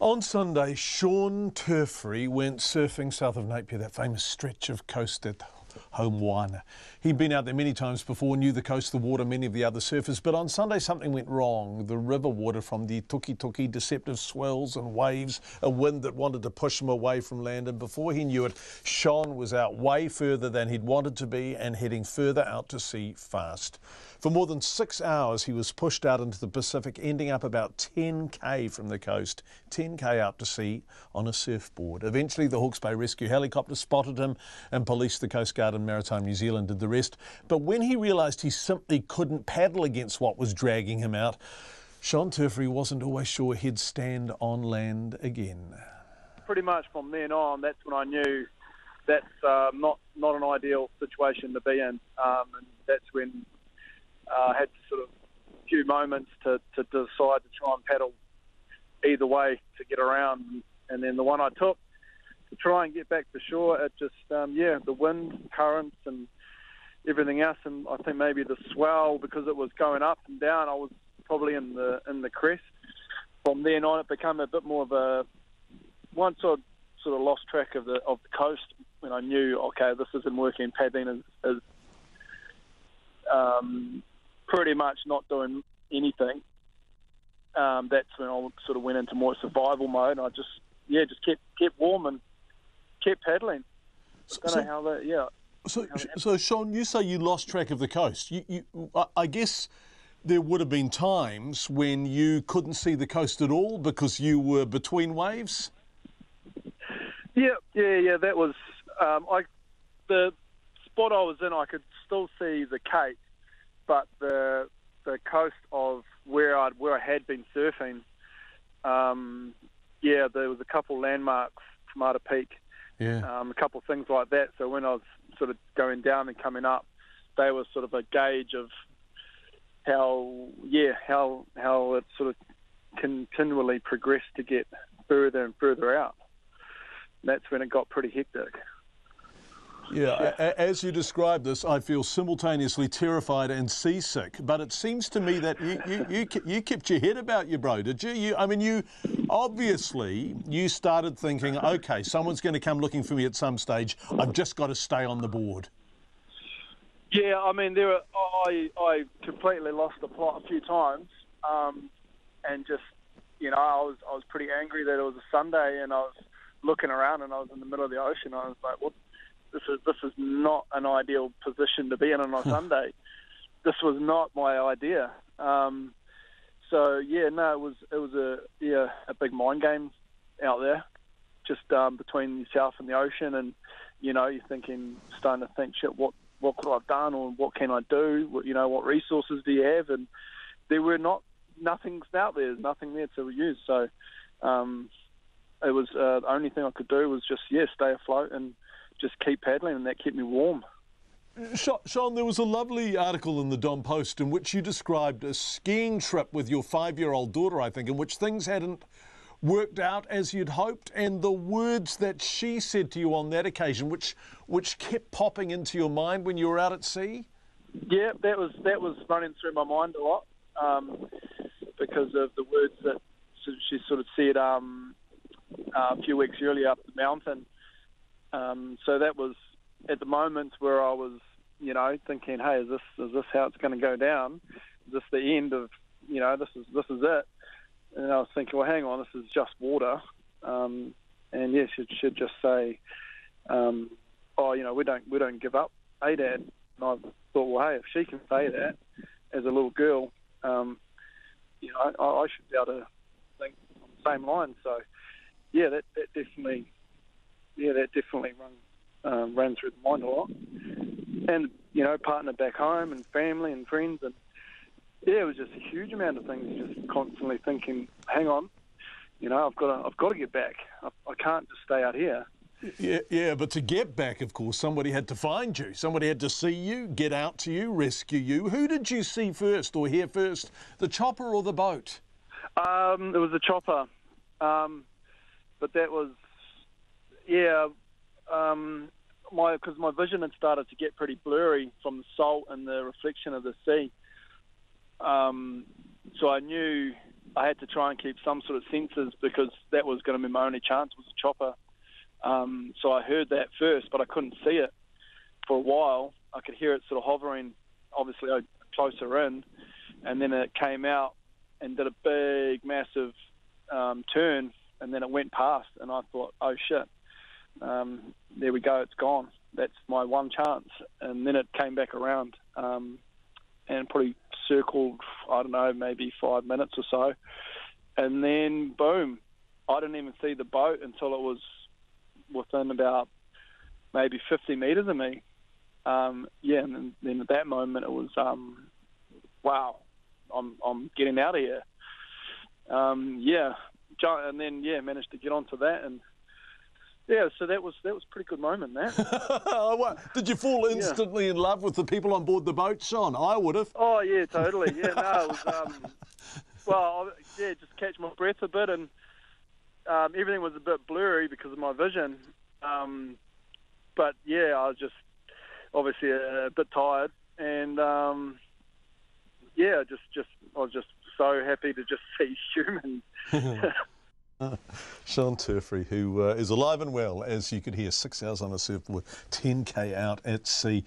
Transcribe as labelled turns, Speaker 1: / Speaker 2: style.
Speaker 1: On Sunday, Shon Turfrey went surfing south of Napier, that famous stretch of coast at Haumoana. He'd been out there many times before, knew the coast, the water, many of the other surfers, but on Sunday something went wrong. The river water from the tuki, deceptive swells and waves, a wind that wanted to push him away from land, and before he knew it, Shon was out way further than he'd wanted to be and heading further out to sea fast. For more than 6 hours he was pushed out into the Pacific, ending up about 10k from the coast, 10k out to sea on a surfboard. Eventually the Hawke's Bay Rescue helicopter spotted him and police, the Coast Guard and Maritime New Zealand did the rest. But when he realised he simply couldn't paddle against what was dragging him out, Shon Turfrey wasn't always sure he'd stand on land again. Pretty much from then on, that's when I knew that's not an ideal situation to be in, and that's when I had sort of a few moments to decide to try and paddle either way to get around, and then the one I took to try and get back to shore, it just, the wind, currents and everything else, and I think maybe the swell, because it was going up and down, I was probably in the crest. From then on, it became a bit more of a, once I sort of lost track of the coast, when I knew, okay, this isn't working, paddling is pretty much not doing anything. That's when I sort of went into more survival mode, and I just kept warm and kept paddling. So Shon, you say you lost track of the coast. I guess there would have been times when you couldn't see the coast at all because you were between waves? Yeah. That was the spot I was in. I could still see the Cape, but the coast of where I had been surfing, there was a couple landmarks from Mata Peak, a couple of things like that. So when I was sort of going down and coming up, they were sort of a gauge of how it sort of continually progressed to get further and further out. That's when it got pretty hectic. As you describe this, I feel simultaneously terrified and seasick. But it seems to me that you kept your head about you, bro, did you? You obviously started thinking, okay, someone's going to come looking for me at some stage. I've just got to stay on the board. Yeah, I mean, I completely lost the plot a few times, and just, I was pretty angry that it was a Sunday, and I was looking around, and I was in the middle of the ocean. I was like, what? This is not an ideal position to be in on a Sunday. This was not my idea. It was a big mind game out there, just between yourself and the ocean, and you're starting to think, shit, what could I have done, or what can I do? What resources do you have? And there were nothing's out there. There's nothing there to use. So it was the only thing I could do was just stay afloat and just keep paddling, and that kept me warm. Shon, there was a lovely article in the Dom Post in which you described a skiing trip with your 5-year-old daughter, I think, in which things hadn't worked out as you'd hoped, and the words that she said to you on that occasion, which kept popping into your mind when you were out at sea? Yeah, that was running through my mind a lot, because of the words that she sort of said a few weeks earlier up the mountain. So that was at the moment where I was, thinking, hey, is this how it's going to go down? Is this the end of, this is it? And I was thinking, well, hang on, this is just water. She should just say, we don't give up, hey, Dad. And I thought, well, hey, if she can say that as a little girl, I should be able to think on the same line. So, that definitely ran through the mind a lot. And, partner back home and family and friends. And, it was just a huge amount of things, just constantly thinking, hang on, I've got to get back. I can't just stay out here. Yeah, but to get back, of course, somebody had to find you. Somebody had to see you, get out to you, rescue you. Who did you see first or hear first, the chopper or the boat? It was the chopper. But that was... because my vision had started to get pretty blurry from the salt and the reflection of the sea. So I knew
Speaker 2: I had to try and keep some sort of senses because that was going to be my only chance, was a chopper. So I heard that first, but I couldn't see it for a while. I could hear it sort of hovering, obviously closer in, and then it came out and did a big, massive turn, and then it went past, and I thought, oh shit, there we go, it's gone. That's my one chance. And then it came back around and probably circled, I don't know, maybe 5 minutes or so, and then boom, I didn't even see the boat until it was within about maybe 50 metres of me. And then at that moment it was, wow, I'm getting out of here. And then managed to get onto that, and so that was a pretty good moment, that.
Speaker 1: Did you fall instantly in love with the people on board the boat, Shon? I would have.
Speaker 2: Oh yeah, totally. Yeah, no, it was just catch my breath a bit, and everything was a bit blurry because of my vision. But yeah, I was just obviously a bit tired, and I was just so happy to just see humans.
Speaker 1: Shon Turfrey, who is alive and well, as you could hear, 6 hours on a surfboard, 10K out at sea.